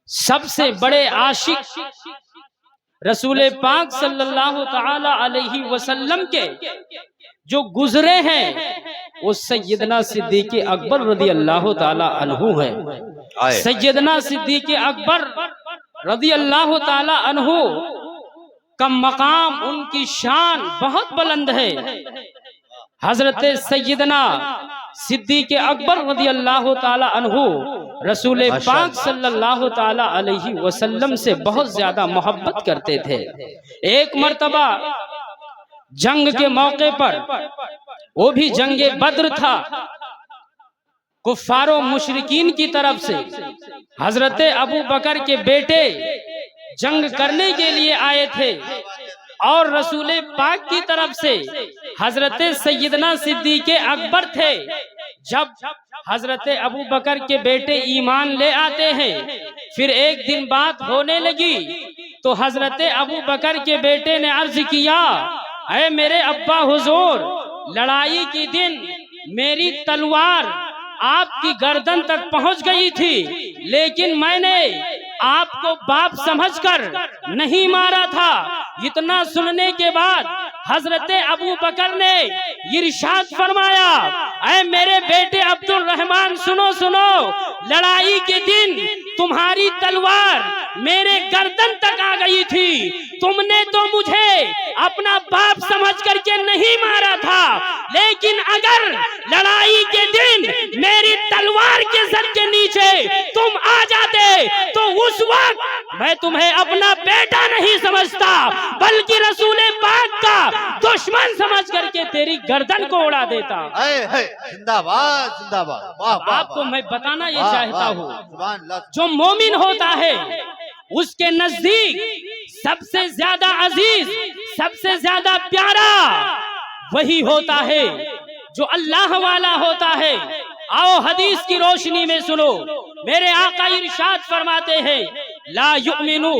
सबसे बड़े आशिक रसूल पाक सल्लल्लाहु ताला अलैहि वसल्लम के जो गुजरे हैं वो सैयदना सिद्दीक़ अकबर रज़ी अल्लाह ताला अन्हु है। सैयदना सिद्दीक़ अकबर रज़ी अल्लाह ताला अन्हु का मकाम, उनकी शान बहुत बुलंद है। हजरत सैयदना सिद्दीक़ अकबर रज़ी अल्लाह ताला अन्हु रसूल पाक सल्लल्लाहु ताला अलैहि वसल्लम से बहुत ज्यादा मोहब्बत करते थे। एक मर्तबा जंग के मौके पर, वो भी जंगे बद्र था, कुफ्फारो मुशरिकीन की तरफ से हजरत अबू बकर के बेटे जंग करने के लिए आए थे और रसूल पाक की तरफ से हजरत सैयदना सिद्दीक़ अकबर थे। जब हजरत अबू बकर के बेटे ईमान ले आते हैं, फिर एक दिन बात होने लगी तो हजरत अबू बकर के बेटे ने अर्ज किया, ऐ मेरे अब्बा हुजूर, लड़ाई के दिन मेरी तलवार आपकी गर्दन तक पहुंच गई थी, लेकिन मैंने आपको बाप समझकर नहीं मारा था। इतना सुनने के बाद हजरत अबू बकर ने इरशाद फरमाया, ऐ मेरे बेटे अब्दुल रहमान, सुनो सुनो, लड़ाई के दिन तुम्हारी तलवार मेरे गर्दन तक आ गई थी। तुमने तो मुझे अपना बाप समझ करके नहीं मारा था, लेकिन अगर लड़ाई के दिन मेरी तलवार के सर के नीचे तुम आ जाते तो उस वक्त मैं तुम्हें अपना बेटा नहीं समझता, बल्कि रसूल पाक का दुश्मन समझ करके तेरी गर्दन को उड़ा देता। जिंदाबाद जिंदाबाद। आपको मैं बताना ये चाहता हूँ, जो मोमिन होता है उसके नजदीक सबसे ज्यादा अजीज, सबसे ज्यादा प्यारा वही होता है जो अल्लाह वाला होता है। आओ हदीस की रोशनी में सुनो, मेरे आका इरशाद फरमाते हैं, ला युमिनु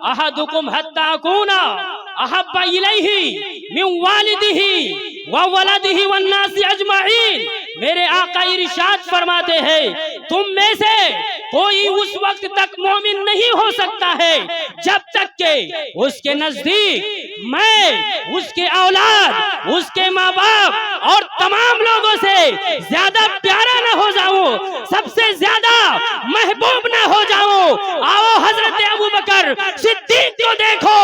अहदुकुम हत्ता अकूना अहब्बा इलैहि मिन वालिदिही व वलदिही वन नासी अजमाइन। मेरे आका इरशाद फरमाते हैं, तुम में से कोई उस वक्त तक मोमिन नहीं हो सकता है जब तक के उसके नजदीक मैं, उसके औलाद, उसके माँ बाप और तमाम लोगों से ज्यादा प्यारा न हो जाऊं, सबसे ज्यादा महबूब न हो जाऊं। आओ हजरत अबू बकर सिद्दीक को देखो,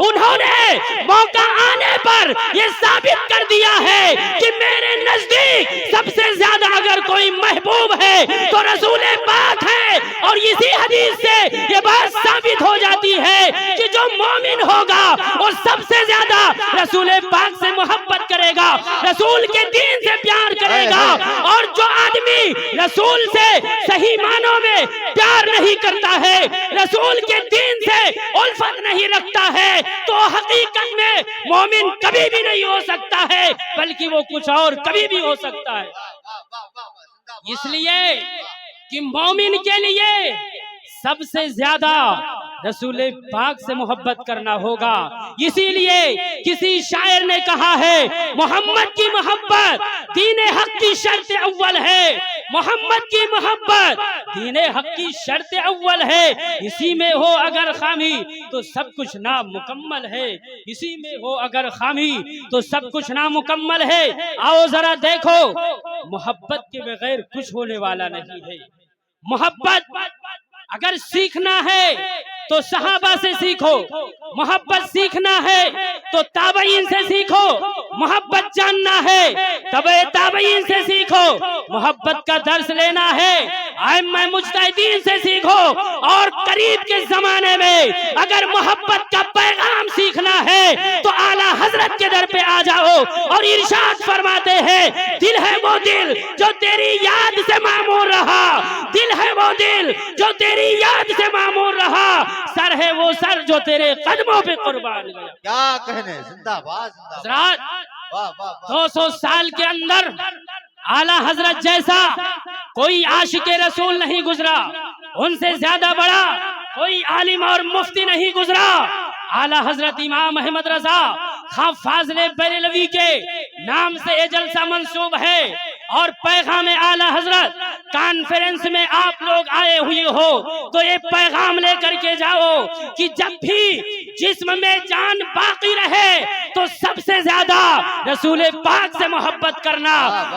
उन्होंने मौका आने पर यह साबित कर दिया है कि मेरे नजदीक सबसे ज्यादा अगर कोई महबूब है तो रसूल पाक है। और इसी हदीस से ये बात साबित हो जाती है कि जो मोमिन होगा वो सबसे ज्यादा रसूल पाक से मोहब्बत करेगा, रसूल के दीन से प्यार करेगा। और जो आदमी रसूल से सही मानों में प्यार नहीं करता है, रसूल के दीन से उल्फत नहीं रखता है, तो हकीकत में मोमिन कभी भी नहीं हो सकता है, बल्कि वो कुछ और कभी भी हो सकता है। इसलिए कि मोमिन के लिए सबसे ज्यादा रसूल पाक से मोहब्बत करना होगा। इसीलिए किसी शायर ने कहा है, मोहम्मद की मोहब्बत दीन हक की शर्त अव्वल है। मोहम्मद की मोहब्बत दीन हक की शर्त अव्वल है। इसी में हो अगर खामी तो सब कुछ नामुकम्मल है, इसी में हो अगर खामी तो सब कुछ नामुकम्मल है। आओ जरा देखो, मोहब्बत के बगैर कुछ होने वाला नहीं है। मोहब्बत अगर सीखना है तो सहाबा से सीखो, मोहब्बत सीखना है तो ताबईन से सीखो, मोहब्बत जानना है तबे ताबईन से सीखो, मोहब्बत का दर्स लेना है आइम्मा मुज्तहिदीन से सीखो। और करीब के जमाने में अगर मोहब्बत का पैगाम सीखना है तो आला हजरत के दर पे आ जाओ। और इरशाद फरमाते हैं, दिल है वो दिल जो तेरी याद से मामूर रहा, दिल है वो दिल जो तेरी याद से मामूर रहा, सर है वो सर जो तेरे कदमों पे कुर्बान गया। क्या कहने, जिंदाबाद हजरत 200 साल के अंदर आला हजरत जैसा कोई आशिके रसूल नहीं गुजरा, उनसे ज्यादा बड़ा कोई आलिम और मुफ्ती नहीं गुजरा। आला हजरत इमाम अहमद रजा खां फाज़िले बरेलवी के नाम से ये जलसा मंसूब है। और पैगाम आला हजरत कॉन्फ्रेंस में आप लोग आए हुए हो तो ये पैगाम लेकर के जाओ कि जब भी जिस्म में जान बाकी रहे तो सबसे ज्यादा रसूल पाक से मोहब्बत करना,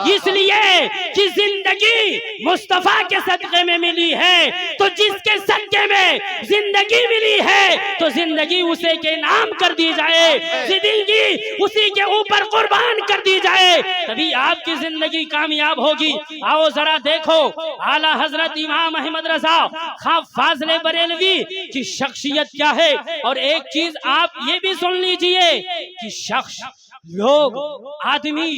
इसलिए कि जिंदगी मुस्तफा के सदके में मिली है, तो जिसके सदके में जिंदगी मिली है तो जिंदगी उसे के नाम कर दी जाए, जिंदगी उसी के ऊपर कुर्बान कर दी जाए, तभी आपकी जिंदगी कामयाब होगी। आओ जरा देखो आला हजरत इमाम अहमद रजा खां फाजले बरेलवी की शख्सियत क्या है। और एक चीज आप ये भी सुन लीजिए कि शख्स, लोग, आदमी,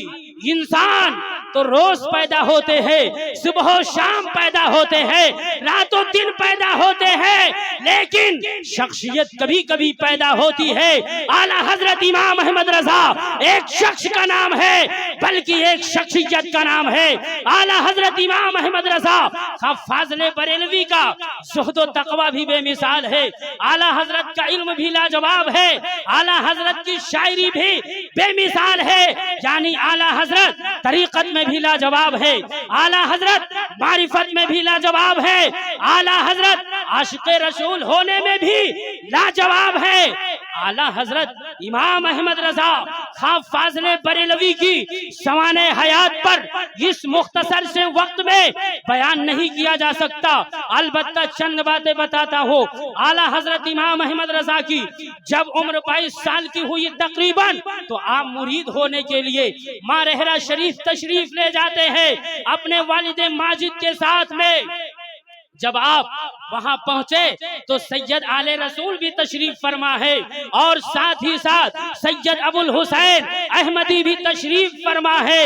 इंसान तो रोज पैदा होते हैं, सुबह शाम पैदा होते हैं, रातों दिन पैदा होते हैं, लेकिन शख्सियत कभी कभी पैदा होती है। आला हजरत इमाम अहमद रजा एक शख्स का नाम है, बल्कि एक शख्सियत का नाम है। आला हजरत इमाम अहमद रजा खां फाजले बरेलवी का ज़ुहद व तक़वा भी बेमिसाल है। आला हजरत का इल्म भी लाजवाब है, आला हजरत की शायरी भी मिसाल है, यानी आला हजरत तरीकत में भी लाजवाब है, आला हजरत मारिफत में भी लाजवाब है, आला हजरत आशिक़े रसूल होने में भी लाजवाब है। आला हजरत इमाम अहमद रजा खां फाजले बरेलवी की सवाने हयात पर इस मुख्तसर से वक्त में बयान नहीं किया जा सकता, अलबत्ता चंद बातें बताता हूँ। आला हजरत इमाम अहमद रजा की जब उम्र 22 साल की हुई तकरीबन, तो आप मुरीद होने के लिए माँ रहरा शरीफ तशरीफ ले जाते हैं अपने वालिद माजिद के साथ में। जब आप वहां पहुंचे तो सैयद आले रसूल भी तशरीफ फरमा है, और साथ ही साथ सैयद अबुल हुसैन अहमदी भी तशरीफ फरमा है।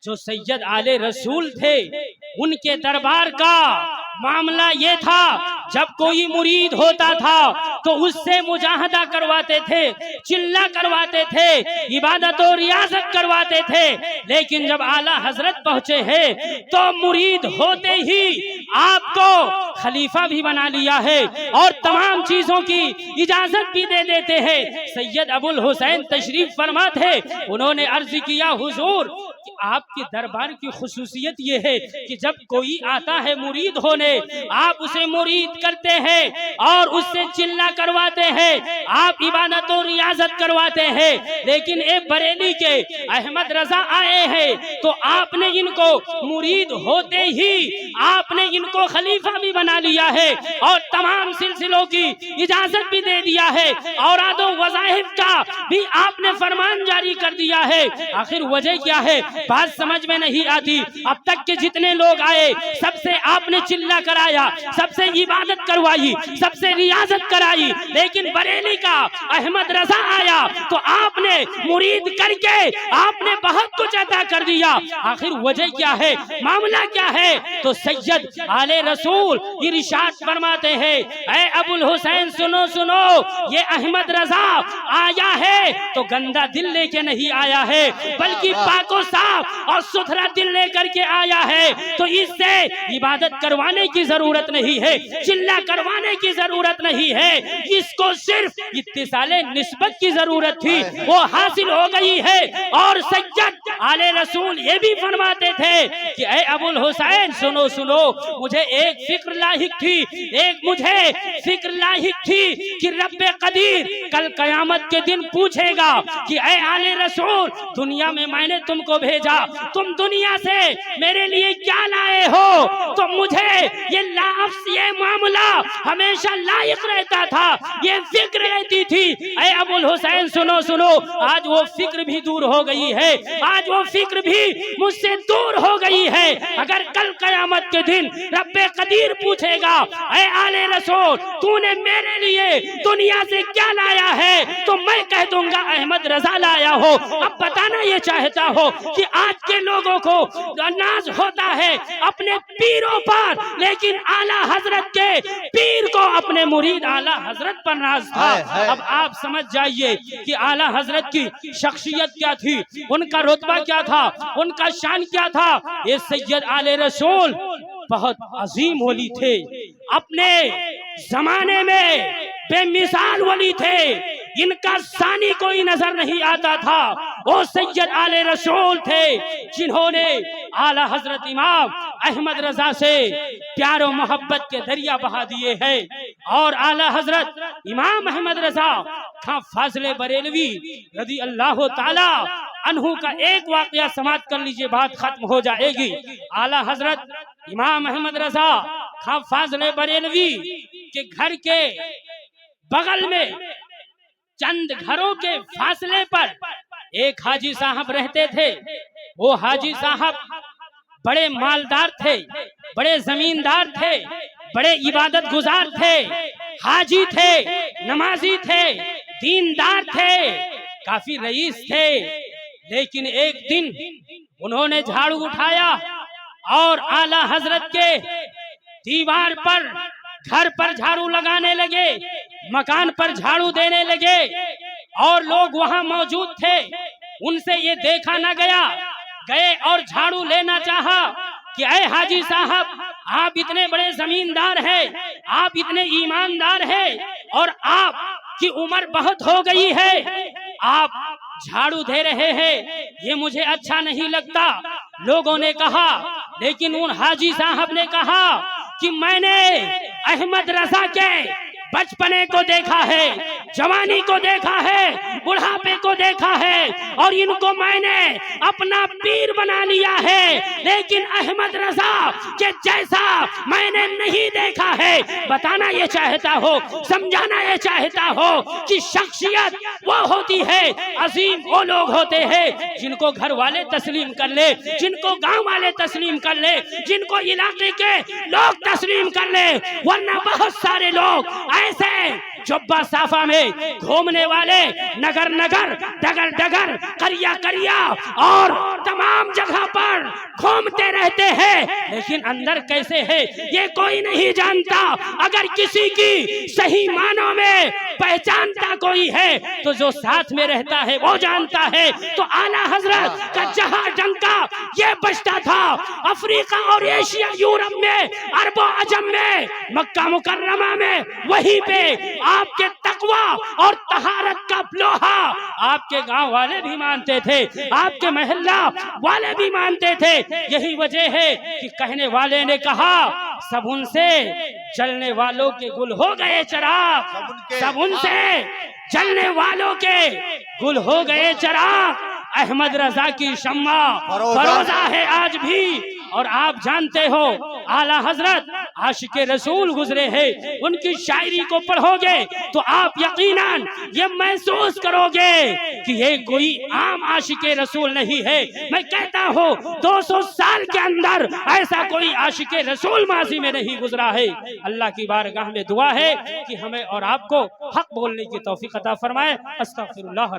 जो सैयद आले रसूल थे उनके दरबार का मामला ये था, जब कोई मुरीद होता था तो उससे मुजाहदा करवाते थे, चिल्ला करवाते थे, इबादत और रियाजत करवाते थे। लेकिन जब आला हजरत पहुंचे हैं तो मुरीद होते ही आपको खलीफा भी बना लिया है और तमाम चीजों की इजाजत भी दे देते हैं। सैयद अबुल हुसैन तशरीफ फरमा थे, उन्होंने अर्ज किया, हुजूर आपके दरबार की खुसूसियत ये है कि जब कोई आता है मुरीद होने, आप उसे मुरीद करते हैं और उससे चिल्ला करवाते हैं, आप इबादत और रियाजत करवाते हैं। लेकिन एक बरेली के अहमद रजा आए हैं तो आपने इनको मुरीद होते ही आपने इनको खलीफा भी बना लिया है और तमाम सिलसिलों की इजाजत भी दे दिया है, और आदो वज़ाइफ का भी आपने फरमान जारी कर दिया है। आखिर वजह क्या है, बात समझ में नहीं आती। अब तक के जितने लोग आए सबसे आपने चिल्ला कराया, सबसे इबादत करवाई, सबसे रियाजत कराई, लेकिन बरेली का अहमद रजा आया तो आपने मुरीद करके आपने बहुत कुछ अता कर दिया। आखिर वजह क्या है, मामला क्या है? तो सैयद आले रसूल इरशाद फरमाते हैं, ऐ अबुल हुसैन सुनो सुनो, ये अहमद रजा आया है तो गंदा दिल लेके नहीं आया है, बल्कि पाको साफ और सुथरा दिल लेकर के आया है। तो इससे इबादत करवाने की जरूरत नहीं है, चिल्ला करवाने की जरूरत नहीं है, इसको सिर्फ इत्तिसाले निस्बत की जरूरत थी, वो हासिल हो गई है। और सैयद आले रसूल ये भी फरमाते थे कि ऐ अबुल हुसैन सुनो सुनो, मुझे एक फिक्र लाहिक थी, एक मुझे फिक्र लाहिक थी कि रब्बे कदीर कल कयामत के दिन पूछेगा कि ऐ आले रसूल, दुनिया में मैंने तुमको भेजा, तुम दुनिया से मेरे लिए क्या लाए हो? तो मुझे ये मामला हमेशा लायक रहता था, ये फिक्र रहती थी। ऐ अबुल हुसैन सुनो सुनो, आज वो फिक्र भी दूर हो गई है, आज वो फिक्र भी मुझसे दूर हो गई है। अगर कल कयामत के दिन रब्बे कदीर पूछेगा, ऐ आले रसूल तूने मेरे लिए दुनिया से क्या लाया है, तो मैं कह दूंगा अहमद रजा लाया हो। अब बताना ये चाहता हो कि आज के लोगों को नाज होता है अपने पीरों पर, लेकिन आला हजरत के पीर को अपने मुरीद आला हजरत पर नाज था। अब आप समझ जाइए कि आला हजरत की शख्सियत क्या थी, उनका रुतबा क्या था, उनका शान क्या था। ये सैयद आले रसूल बहुत अजीम वली थे, अपने जमाने में बेमिसाल वली थे, इनका सानी कोई नजर नहीं आता था। वो सैयद आले रसूल थे जिन्होंने आला हजरत इमाम अहमद रजा से प्यार और मोहब्बत के दरिया बहा दिए हैं। और आला हजरत इमाम अहमद रजा खां फाजले बरेलवी रदी अल्लाह ताला अन्हु का एक वाकया समाप्त कर लीजिए, बात खत्म हो जाएगी। आला हजरत इमाम अहमद रजा खां फाजले बरेलवी के घर के बगल में चंद घरों के फासले पर एक हाजी साहब रहते थे। वो हाजी साहब बड़े मालदार थे, बड़े जमींदार थे, बड़े इबादत गुजार थे, हाजी थे, नमाजी थे, दीनदार थे, काफी रईस थे। लेकिन एक दिन उन्होंने झाड़ू उठाया और आला हजरत के दीवार पर, घर पर झाड़ू लगाने लगे, मकान पर झाड़ू देने लगे और लोग वहां मौजूद थे। उनसे ये देखा न गया, गए और झाड़ू लेना चाहा कि ऐ हाजी साहब, आप इतने बड़े जमींदार हैं, आप इतने ईमानदार हैं और आपकी उम्र बहुत हो गई है, आप झाड़ू दे रहे हैं, ये मुझे अच्छा नहीं लगता। लोगों ने कहा, लेकिन उन हाजी साहब ने कहा कि मैंने अहमद रजा के बचपने को देखा है, जवानी को देखा है, बुढ़ापे को देखा है और इनको मैंने अपना पीर बना लिया है, लेकिन अहमद रजा के जैसा मैंने नहीं देखा है। बताना ये चाहता हो, समझाना ये चाहता हो कि शख्सियत वो होती है, अजीम वो लोग होते हैं जिनको घर वाले तस्लीम कर ले, जिनको गांव वाले तस्लीम कर ले, जिनको इलाके के लोग तस्लीम कर ले। वरना बहुत सारे लोग ऐसे जुब्बा साफा में घूमने वाले नगर नगर, डगर डगर, करिया करिया और तमाम जगह पर घूमते रहते हैं, लेकिन अंदर कैसे है ये कोई नहीं जानता। अगर किसी की सही मानों में पहचानता कोई है तो जो साथ में रहता है वो जानता है। तो आला हजरत का जहां डंका ये बजता था, अफ्रीका और एशिया, यूरोप में, अरबो अजम में, मक्का मुकर्रमा में, वहीं पे आपके तकवा और तहारत का लोहा आपके गांव वाले भी मानते थे, आपके मोहल्ला वाले भी मानते थे। यही वजह है कि कहने वाले ने कहा, सब उनसे जलने वालों के गुल हो गए चिराग, सब उनसे जलने वालों के गुल हो गए चिराग। अहमद रजा की शम्मा फरोजा है आज भी। और आप जानते हो आला हजरत आशिके रसूल गुजरे हैं, उनकी शायरी को पढ़ोगे तो आप यकीनन ये महसूस करोगे कि ये कोई आम आशिके रसूल नहीं है। मैं कहता हूँ 200 साल के अंदर ऐसा कोई आशिके रसूल माजी में नहीं गुजरा है। अल्लाह की बारगाह में दुआ है कि हमें और आपको हक बोलने की तौफीक अता फरमाए। अस्तगफिरुल्लाह।